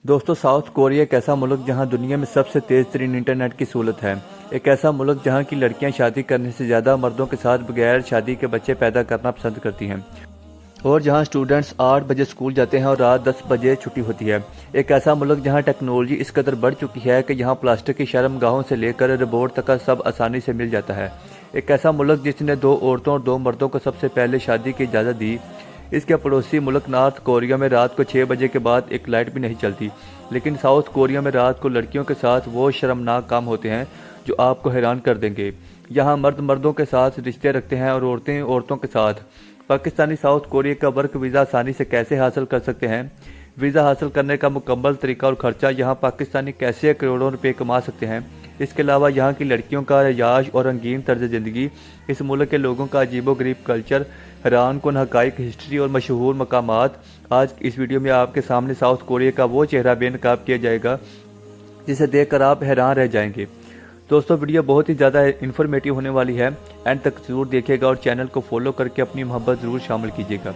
दोस्तों, south Korea एक ऐसा मुल्क जहां दुनिया में सबसे तेज़ तरीन इंटरनेट की सहूलत है। एक ऐसा मुल्क जहां की लड़कियां शादी करने से ज़्यादा मर्दों के साथ बगैर शादी के बच्चे पैदा करना पसंद करती हैं, और जहां स्टूडेंट्स 8 बजे स्कूल जाते हैं और रात 10 बजे छुट्टी होती है। एक ऐसा मुल्क जहां टेक्नोलॉजी इस कदर बढ़ चुकी है कि यहां प्लास्टिक की शर्मगाहों से लेकर रोबोट तक का सब आसानी से मिल जाता है। एक ऐसा मुल्क जिसने 2 औरतों और 2 मर्दों को सबसे पहले शादी की इजाज़त दी। इसके पड़ोसी मुल्क नॉर्थ कोरिया में रात को 6 बजे के बाद एक लाइट भी नहीं चलती, लेकिन साउथ कोरिया में रात को लड़कियों के साथ वो शर्मनाक काम होते हैं जो आपको हैरान कर देंगे। यहाँ मर्द मर्दों के साथ रिश्ते रखते हैं और औरतें औरतों के साथ। पाकिस्तानी साउथ कोरिया का वर्क वीज़ा आसानी से कैसे हासिल कर सकते हैं, वीज़ा हासिल करने का मुकम्मल तरीका और ख़र्चा, यहाँ पाकिस्तानी कैसे करोड़ों रुपए कमा सकते हैं। इसके अलावा यहाँ की लड़कियों का रियाज और रंगीन तर्ज ज़िंदगी, इस मुल्क के लोगों का अजीबोगरीब कल्चर, हैरान कुन हक़ाइक़, हिस्ट्री और मशहूर मकामात। आज इस वीडियो में आपके सामने साउथ कोरिया का वो चेहरा बेनकाब किया जाएगा जिसे देखकर आप हैरान रह जाएंगे। दोस्तों, वीडियो बहुत ही ज़्यादा इन्फॉर्मेटिव होने वाली है, एंड तक ज़रूर देखिएगा और चैनल को फॉलो करके अपनी मोहब्बत ज़रूर शामिल कीजिएगा।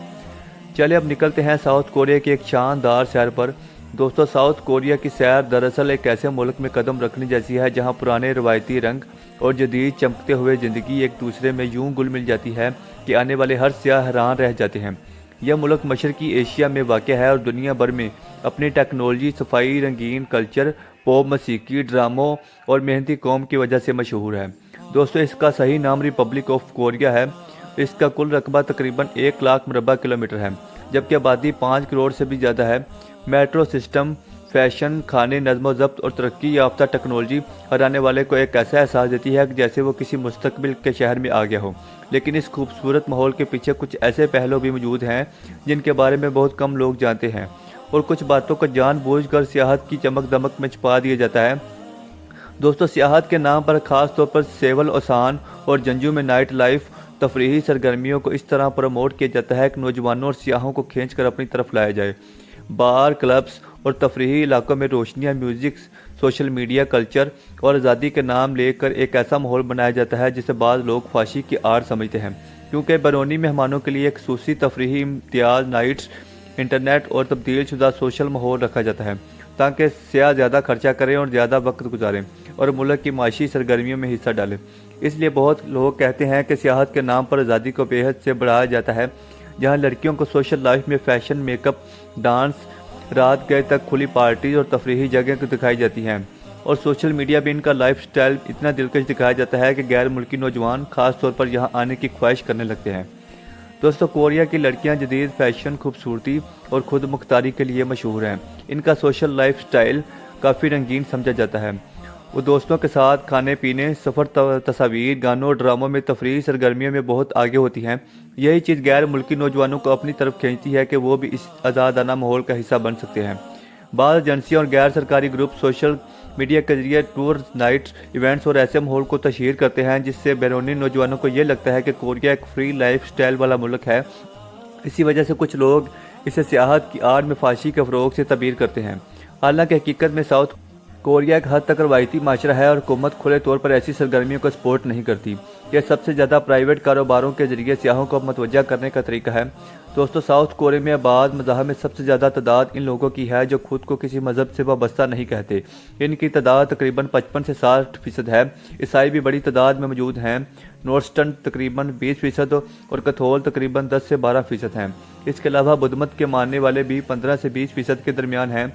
चलिए अब निकलते हैं साउथ कोरिया की एक शानदार सैर पर। दोस्तों, साउथ कोरिया की सैर दरअसल एक ऐसे मुल्क में कदम रखने जैसी है जहां पुराने रवायती रंग और जदीद चमकते हुए ज़िंदगी एक दूसरे में यूं घुल मिल जाती है कि आने वाले हर सियाह हैरान रह जाते हैं। यह मुल्क मशरकी एशिया में वाक़या है और दुनिया भर में अपनी टेक्नोलॉजी, सफाई, रंगीन कल्चर, पॉप मौसीकी, ड्रामों और मेहनती कौम की वजह से मशहूर है। दोस्तों, इसका सही नाम रिपब्लिक ऑफ कोरिया है। इसका कुल रकबा तकरीबन 1 लाख मुरबा किलोमीटर है, जबकि आबादी 5 करोड़ से भी ज़्यादा है। मेट्रो सिस्टम, फैशन, खाने, नज़्म ज़ब्त और तरक्की याफ्ता टेक्नोलॉजी हर आने वाले को एक ऐसा एहसास देती है कि जैसे वो किसी मुस्तकबिल के शहर में आ गया हो। लेकिन इस खूबसूरत माहौल के पीछे कुछ ऐसे पहलू भी मौजूद हैं जिनके बारे में बहुत कम लोग जानते हैं, और कुछ बातों को जानबूझकर सियाहत की चमक दमक में छुपा दिया जाता है। दोस्तों, सियाहत के नाम पर ख़ास तौर पर सेवल, ओसान और जंजू में नाइट लाइफ तफरीही सरगर्मियों को इस तरह प्रमोट किया जाता है कि नौजवानों और सियाहों को खींच कर अपनी तरफ लाया जाए। बार, क्लब्स और तफरीही इलाकों में रोशनियाँ, म्यूज़िक, सोशल मीडिया, कल्चर और आज़ादी के नाम लेकर एक ऐसा माहौल बनाया जाता है जिसे बाद लोग ख्वाशी की आड़ समझते हैं, क्योंकि बैरूनी मेहमानों के लिए एक खसूसी तफरीही इम्तियाज़ नाइट्स, इंटरनेट और तब्दील शुदा सोशल माहौल रखा जाता है ताकि सियाह ज़्यादा खर्चा करें और ज़्यादा वक्त गुजारें और मुल्क की माशी सरगर्मियों में हिस्सा डालें। इसलिए बहुत लोग कहते हैं कि सियाहत के नाम पर आज़ादी को बेहद से बढ़ाया जाता है। जहां लड़कियों को सोशल लाइफ में फ़ैशन, मेकअप, डांस, रात गए तक खुली पार्टी और तफरीही जगह दिखाई जाती हैं, और सोशल मीडिया भी इनका लाइफ स्टाइल इतना दिलकश दिखाया जाता है कि गैर मुल्की नौजवान खास तौर पर यहाँ आने की ख्वाहिश करने लगते हैं। दोस्तों, कोरिया की लड़कियां जदीद फैशन, खूबसूरती और खुद मुख्तारी के लिए मशहूर हैं। इनका सोशल लाइफ स्टाइल काफ़ी रंगीन समझा जाता है। वो दोस्तों के साथ खाने पीने, सफ़र, तस्वीर, गानों और ड्रामों में तफरीही सरगर्मियों में बहुत आगे होती हैं। यही चीज़ गैर मुल्की नौजवानों को अपनी तरफ खींचती है कि वो भी इस आज़ादाना माहौल का हिस्सा बन सकते हैं। बाद एजेंसियाँ और गैर सरकारी ग्रुप सोशल मीडिया के जरिए टूर, नाइट्स, इवेंट्स और ऐसे माहौल को तशहीर करते हैं जिससे बैरूनी नौजवानों को ये लगता है कि कोरिया एक फ्री लाइफ स्टाइल वाला मुल्क है। इसी वजह से कुछ लोग इसे सियाहत की आड़ में फाशी के फ़रोग से तबीर करते हैं। हालांकि हकीकत में साउथ कोरिया एक हद तक रवायती माशरा है और हुकूमत खुले तौर पर ऐसी सरगर्मियों को सपोर्ट नहीं करती। यह सबसे ज़्यादा प्राइवेट कारोबारों के जरिए सियाहों को मतवज्जा करने का तरीका है। दोस्तों, साउथ कोरिया में आबाद मज़ाहब में सबसे ज़्यादा तादाद इन लोगों की है जो खुद को किसी मज़हब से वाबस्ता नहीं कहते। इनकी तादाद तकरीबन 55 से 60% है। ईसाई भी बड़ी तादाद में मौजूद हैं। नॉर्स्टर्न तकरीबन 20% और कैथोल तकरीबन 10 से 12% हैं। इसके अलावा बुद्ध मत के मानने वाले भी 15 से 20% के दरमियान हैं,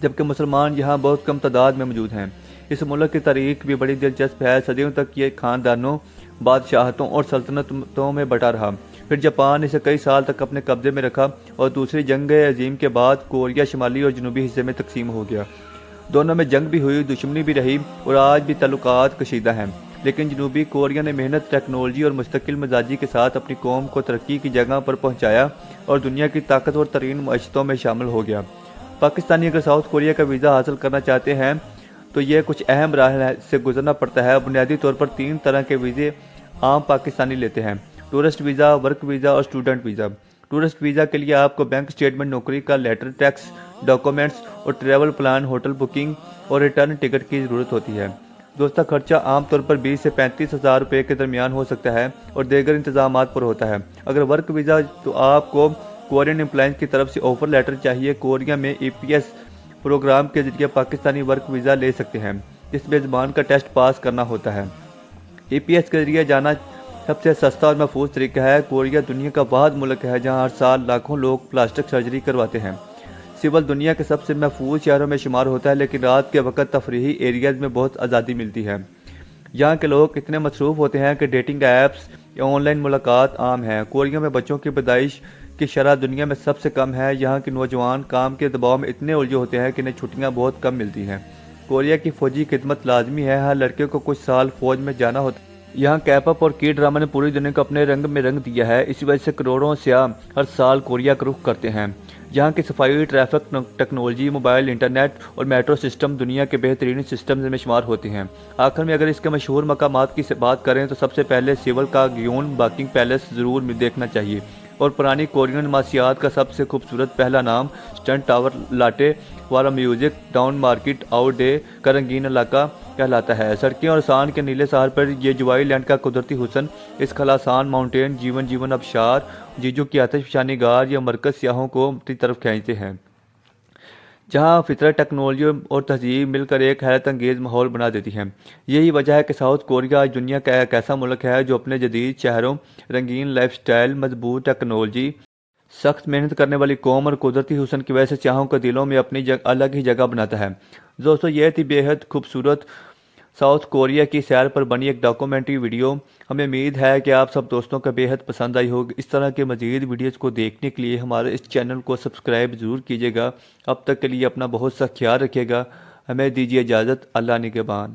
जबकि मुसलमान यहाँ बहुत कम तादाद में मौजूद हैं। इस मुल्क की तारीख भी बड़ी दिलचस्प है। सदियों तक ये खानदानों, बादशाहतों और सल्तनतों में बटा रहा। फिर जापान इसे कई साल तक अपने कब्जे में रखा और दूसरी जंग अजीम के बाद कोरिया शुमाली और जनूबी हिस्से में तकसीम हो गया। दोनों में जंग भी हुई, दुश्मनी भी रही और आज भी ताल्लुकात कशीदा हैं। लेकिन जनूबी कोरिया ने मेहनत, टेक्नोलॉजी और मुस्तकिल मिजाजी के साथ अपनी कौम को तरक्की की जगह पर पहुँचाया और दुनिया की ताकतवर तरीन मशतों में शामिल हो गया। पाकिस्तानी अगर साउथ कोरिया का वीज़ा हासिल करना चाहते हैं तो ये कुछ अहम राह से गुजरना पड़ता है। बुनियादी तौर पर 3 तरह के वीज़े आम पाकिस्तानी लेते हैं: टूरिस्ट वीज़ा, वर्क वीज़ा और स्टूडेंट वीज़ा। टूरिस्ट वीज़ा के लिए आपको बैंक स्टेटमेंट, नौकरी का लेटर, टैक्स डॉक्यूमेंट्स और ट्रैवल प्लान, होटल बुकिंग और रिटर्न टिकट की ज़रूरत होती है। दोस्तों, खर्चा आमतौर पर 20 से 35 हज़ार रुपये के दरमियान हो सकता है और दीगर इंतजाम पर होता है। अगर वर्क वीज़ा तो आपको कोरियन एम्प्लॉइज़ की तरफ से ऑफर लेटर चाहिए। कोरिया में EPS پروگرام کے ذریعے پاکستانی ورک ویزا لے سکتے ہیں، جس میں زبان کا ٹیسٹ پاس کرنا ہوتا ہے۔ EPS کے ذریعے جانا سب سے سستا اور محفوظ طریقہ ہے۔ کوریا دنیا کا واحد ملک ہے جہاں ہر سال لاکھوں لوگ پلاسٹک سرجری کرواتے ہیں۔ سول دنیا کے سب سے محفوظ شہروں میں شمار ہوتا ہے، لیکن رات کے وقت تفریحی ایریاز میں بہت آزادی ملتی ہے۔ یہاں کے لوگ اتنے مصروف ہوتے ہیں کہ ڈیٹنگ ایپس یا آن لائن ملاقات عام ہیں۔ کوریا میں بچوں کی پیدائش کی شرح دنیا میں سب سے کم ہے۔ یہاں کے نوجوان کام کے دباؤ میں اتنے الجھے ہوتے ہیں کہ انہیں چھٹیاں بہت کم ملتی ہیں۔ کوریا کی فوجی خدمت لازمی ہے، ہر لڑکے کو کچھ سال فوج میں جانا ہوتا ہے۔ یہاں کیپ اپ اور کی ڈرامہ نے پوری دنیا کو اپنے رنگ میں رنگ دیا ہے، اسی وجہ سے کروڑوں سیاح ہر سال کوریا کا رخ کرتے ہیں۔ یہاں کی صفائی، ٹریفک ٹیکنالوجی، موبائل انٹرنیٹ اور میٹرو سسٹم دنیا کے بہترین سسٹمز میں شمار ہوتے ہیں۔ آخر میں اگر اس کے مشہور مقامات کی بات کریں تو سب سے پہلے سیول کا گیون باکنگ پیلس ضرور دیکھنا چاہیے، اور پرانی کورین نماسیات کا سب سے خوبصورت پہلا نام اسٹنٹ ٹاور لاٹے والا music town market out day کا رنگین علاقہ کہلاتا ہے۔ سڑکیں اور آسان کے نیلے ساحل پر یہ جوائی لینڈ کا قدرتی حسن، اس خلاسان ماؤنٹین جیون ابشار، جیجو کی آتش فشانی غار یا مرکز سیاحوں کو اپنی طرف کھینچتے ہیں، جہاں فطرت، ٹیکنالوجی اور تہذیب مل کر ایک حیرت انگیز ماحول بنا دیتی ہیں۔ یہی وجہ ہے کہ ساؤتھ کوریا آج دنیا کا ایک ایسا ملک ہے جو اپنے جدید شہروں، رنگین لائف سٹائل، مضبوط ٹیکنالوجی، سخت محنت کرنے والی قوم اور قدرتی حسن کی وجہ سے سیاحوں کے دلوں میں اپنی الگ ہی جگہ بناتا ہے۔ دوستو، یہ تھی بے حد خوبصورت ساؤتھ کوریا کی سیر پر بنی ایک ڈاکومنٹری ویڈیو۔ ہمیں امید ہے کہ آپ سب دوستوں کو بے حد پسند آئی ہوگی۔ اس طرح کے مزید ویڈیوز کو دیکھنے کے لیے ہمارے اس چینل کو سبسکرائب ضرور کیجیے گا۔ اب تک کے لیے اپنا بہت سا خیال رکھیے گا۔ ہمیں دیجیے اجازت۔ اللہ نگہبان۔